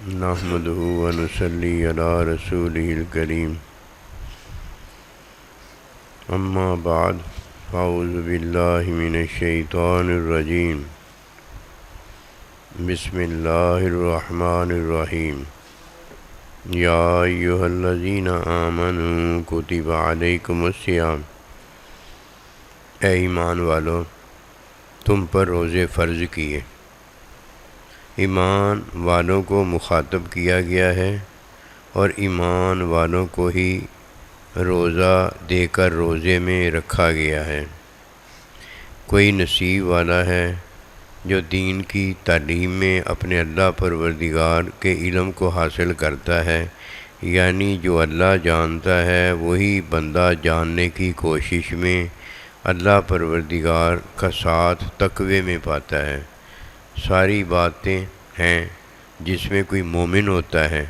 نحمده ونصلي على رسوله الكريم اما بعد فاعوذ باللہ من الشیطان الرجیم بسم اللہ الرحمن الرحیم یا ایھا الذین آمنوا کتب علیکم الصیام، اے ایمان والو تم پر روزے فرض کیے۔ ایمان والوں کو مخاطب کیا گیا ہے اور ایمان والوں کو ہی روزہ دے کر روزے میں رکھا گیا ہے۔ کوئی نصیب والا ہے جو دین کی تعلیم میں اپنے اللہ پروردگار کے علم کو حاصل کرتا ہے، یعنی جو اللہ جانتا ہے وہی بندہ جاننے کی کوشش میں اللہ پروردگار کا ساتھ تقوی میں پاتا ہے۔ ساری باتیں ہیں جس میں کوئی مومن ہوتا ہے،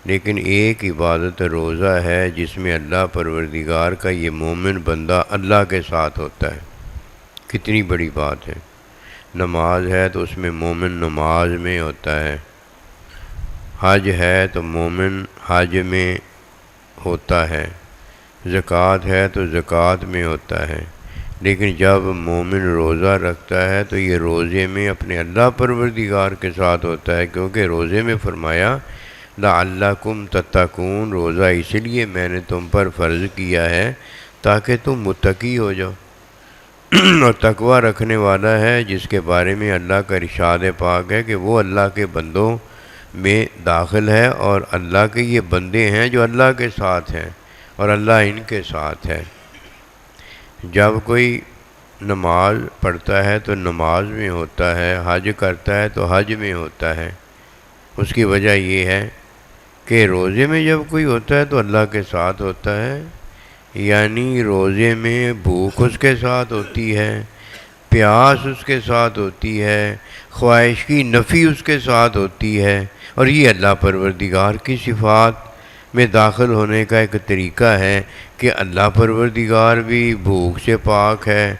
لیکن ایک عبادت روزہ ہے جس میں اللہ پروردگار کا یہ مومن بندہ اللہ کے ساتھ ہوتا ہے۔ کتنی بڑی بات ہے۔ نماز ہے تو اس میں مومن نماز میں ہوتا ہے، حج ہے تو مومن حج میں ہوتا ہے، زکوٰۃ ہے تو زکوٰۃ میں ہوتا ہے۔ لیکن جب مومن روزہ رکھتا ہے تو یہ روزے میں اپنے اللہ پروردگار کے ساتھ ہوتا ہے، کیونکہ روزے میں فرمایا لعلکم تتقون، روزہ اس لیے میں نے تم پر فرض کیا ہے تاکہ تم متقی ہو جاؤ۔ اور تقوی رکھنے والا ہے جس کے بارے میں اللہ کا ارشاد پاک ہے کہ وہ اللہ کے بندوں میں داخل ہے، اور اللہ کے یہ بندے ہیں جو اللہ کے ساتھ ہیں اور اللہ ان کے ساتھ ہے۔ جب کوئی نماز پڑھتا ہے تو نماز میں ہوتا ہے، حج کرتا ہے تو حج میں ہوتا ہے۔ اس کی وجہ یہ ہے کہ روزے میں جب کوئی ہوتا ہے تو اللہ کے ساتھ ہوتا ہے، یعنی روزے میں بھوک اس کے ساتھ ہوتی ہے، پیاس اس کے ساتھ ہوتی ہے، خواہش کی نفی اس کے ساتھ ہوتی ہے، اور یہ اللہ پروردگار کی صفات میں داخل ہونے کا ایک طریقہ ہے کہ اللہ پروردگار بھی بھوک سے پاک ہے،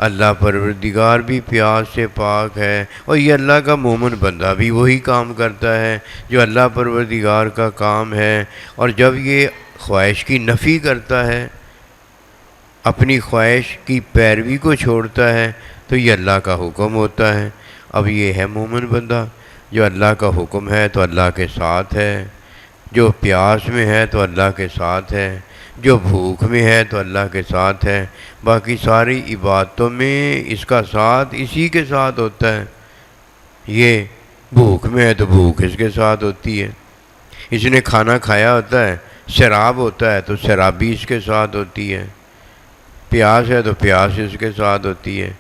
اللہ پروردگار بھی پیاس سے پاک ہے، اور یہ اللہ کا مومن بندہ بھی وہی کام کرتا ہے جو اللہ پروردگار کا کام ہے۔ اور جب یہ خواہش کی نفی کرتا ہے، اپنی خواہش کی پیروی کو چھوڑتا ہے، تو یہ اللہ کا حکم ہوتا ہے۔ اب یہ ہے مومن بندہ جو اللہ کا حکم ہے تو اللہ کے ساتھ ہے، جو پیاس میں ہے تو اللہ کے ساتھ ہے، جو بھوک میں ہے تو اللہ کے ساتھ ہے۔ باقی ساری عبادتوں میں اس کا ساتھ اسی کے ساتھ ہوتا ہے۔ یہ بھوک میں ہے تو بھوک اس کے ساتھ ہوتی ہے، اس نے کھانا کھایا ہوتا ہے، شراب ہوتا ہے تو شرابی اس کے ساتھ ہوتی ہے، پیاس ہے تو پیاس اس کے ساتھ ہوتی ہے،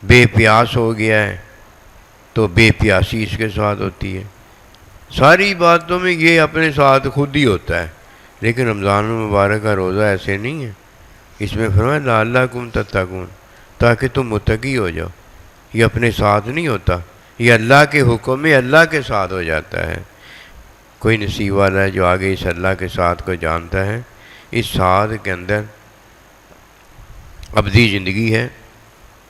بے پیاس ہو گیا ہے تو بے پیاسی اس کے ساتھ ہوتی ہے۔ ساری باتوں میں یہ اپنے ساتھ خود ہی ہوتا ہے۔ لیکن رمضان المبارک کا روزہ ایسے نہیں ہے، اس میں فرمایا لعلکم تتقون، تاکہ تم متقی ہو جاؤ۔ یہ اپنے ساتھ نہیں ہوتا، یہ اللہ کے حکم میں اللہ کے ساتھ ہو جاتا ہے۔ کوئی نصیب والا ہے جو آگے اس اللہ کے ساتھ کو جانتا ہے۔ اس ساتھ کے اندر ابدی زندگی ہے،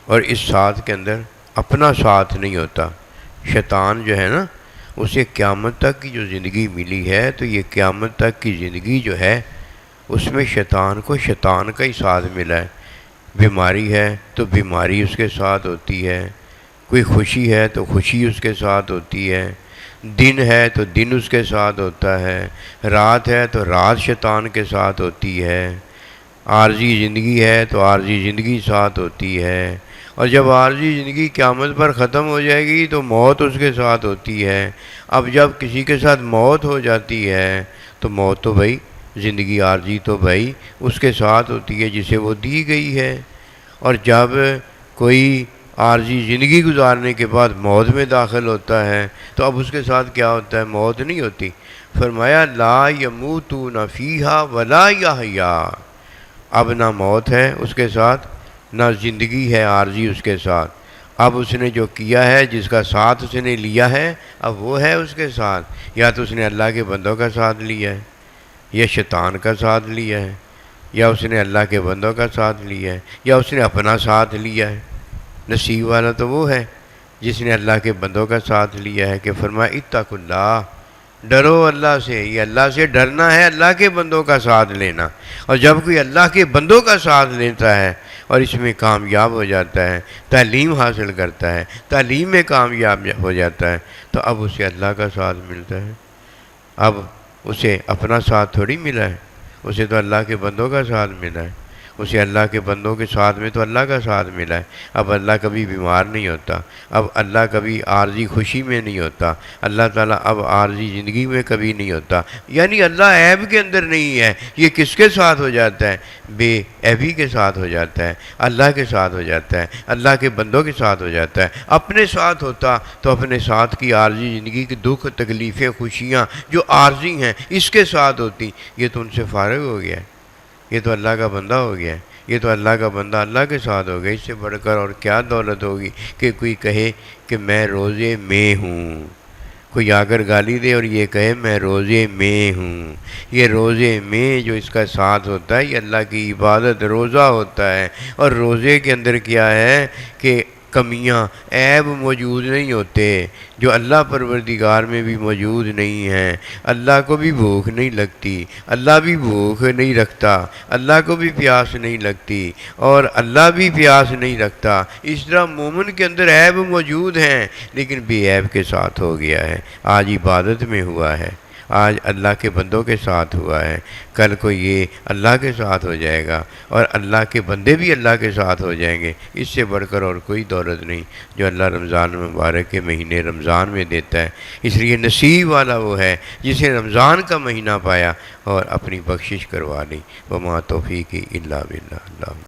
اور اس ساتھ کے اندر اپنا ساتھ نہیں ہوتا۔ شیطان جو ہے نا، اسے قیامت تک کی جو زندگی ملی ہے، تو یہ قیامت تک کی زندگی جو ہے اس میں شیطان کو شیطان کا ہی ساتھ ملا ہے۔ بیماری ہے تو بیماری اس کے ساتھ ہوتی ہے، کوئی خوشی ہے تو خوشی اس کے ساتھ ہوتی ہے، دن ہے تو دن اس کے ساتھ ہوتا ہے، رات ہے تو رات شیطان کے ساتھ ہوتی ہے، عارضی زندگی ہے تو عارضی زندگی ساتھ ہوتی ہے، اور جب عارضی زندگی قیامت پر ختم ہو جائے گی تو موت اس کے ساتھ ہوتی ہے۔ اب جب کسی کے ساتھ موت ہو جاتی ہے تو موت تو بھائی زندگی عارضی تو بھائی اس کے ساتھ ہوتی ہے جسے وہ دی گئی ہے۔ اور جب کوئی عارضی زندگی گزارنے کے بعد موت میں داخل ہوتا ہے تو اب اس کے ساتھ کیا ہوتا ہے؟ موت نہیں ہوتی۔ فرمایا لا یموتون فیہا ولا یحیا، اب نہ موت ہے اس کے ساتھ، نہ زندگی ہے عارضی اس کے ساتھ۔ اب اس نے جو کیا ہے، جس کا ساتھ اس نے لیا ہے، اب وہ ہے اس کے ساتھ۔ یا تو اس نے اللہ کے بندوں کا ساتھ لیا ہے، یا شیطان کا ساتھ لیا ہے، یا اس نے اللہ کے بندوں کا ساتھ لیا ہے، یا اس نے اپنا ساتھ لیا ہے۔ نصیب والا تو وہ ہے جس نے اللہ کے بندوں کا ساتھ لیا ہے کہ فرمایا اتقوا اللہ، ڈرو اللہ سے، یہ اللہ سے ڈرنا ہے، اللہ کے بندوں کا ساتھ لینا۔ اور جب کوئی اللہ کے بندوں کا ساتھ لیتا ہے اور اس میں کامیاب ہو جاتا ہے، تعلیم حاصل کرتا ہے، تعلیم میں کامیاب ہو جاتا ہے، تو اب اسے اللہ کا ساتھ ملتا ہے۔ اب اسے اپنا ساتھ تھوڑی ملا ہے، اسے تو اللہ کے بندوں کا ساتھ ملا ہے، اسے اللہ کے بندوں کے ساتھ میں تو اللہ کا ساتھ ملا ہے۔ اب اللہ کبھی بیمار نہیں ہوتا، اب اللہ کبھی عارضی خوشی میں نہیں ہوتا، اللہ تعالیٰ اب عارضی زندگی میں کبھی نہیں ہوتا، یعنی اللہ عیب کے اندر نہیں ہے۔ یہ کس کے ساتھ ہو جاتا ہے؟ بے عیبی کے ساتھ ہو جاتا ہے، اللہ کے ساتھ ہو جاتا ہے، اللہ کے بندوں کے ساتھ ہو جاتا ہے۔ اپنے ساتھ ہوتا تو اپنے ساتھ کی عارضی زندگی کی دکھ تکلیفیں خوشیاں جو عارضی ہیں اس کے ساتھ ہوتی، یہ تو ان سے فارغ ہو گیا ہے، یہ تو اللہ کا بندہ ہو گیا ہے، یہ تو اللہ کا بندہ اللہ کے ساتھ ہو گیا۔ اس سے بڑھ کر اور کیا دولت ہوگی کہ کوئی کہے کہ میں روزے میں ہوں، کوئی آ کر گالی دے اور یہ کہے میں روزے میں ہوں۔ یہ روزے میں جو اس کا ساتھ ہوتا ہے یہ اللہ کی عبادت روزہ ہوتا ہے، اور روزے کے اندر کیا ہے کہ کمیاں عیب موجود نہیں ہوتے جو اللہ پروردگار میں بھی موجود نہیں ہیں۔ اللہ کو بھی بھوک نہیں لگتی، اللہ بھی بھوک نہیں رکھتا، اللہ کو بھی پیاس نہیں لگتی اور اللہ بھی پیاس نہیں رکھتا۔ اس طرح مومن کے اندر عیب موجود ہیں لیکن بے عیب کے ساتھ ہو گیا ہے۔ آج عبادت میں ہوا ہے، آج اللہ کے بندوں کے ساتھ ہوا ہے، کل کو یہ اللہ کے ساتھ ہو جائے گا اور اللہ کے بندے بھی اللہ کے ساتھ ہو جائیں گے۔ اس سے بڑھ کر اور کوئی دولت نہیں جو اللہ رمضان مبارک کے مہینے رمضان میں دیتا ہے۔ اس لیے نصیب والا وہ ہے جسے رمضان کا مہینہ پایا اور اپنی بخشش کروا لی۔ وما توفیقی الا باللہ۔ اللہ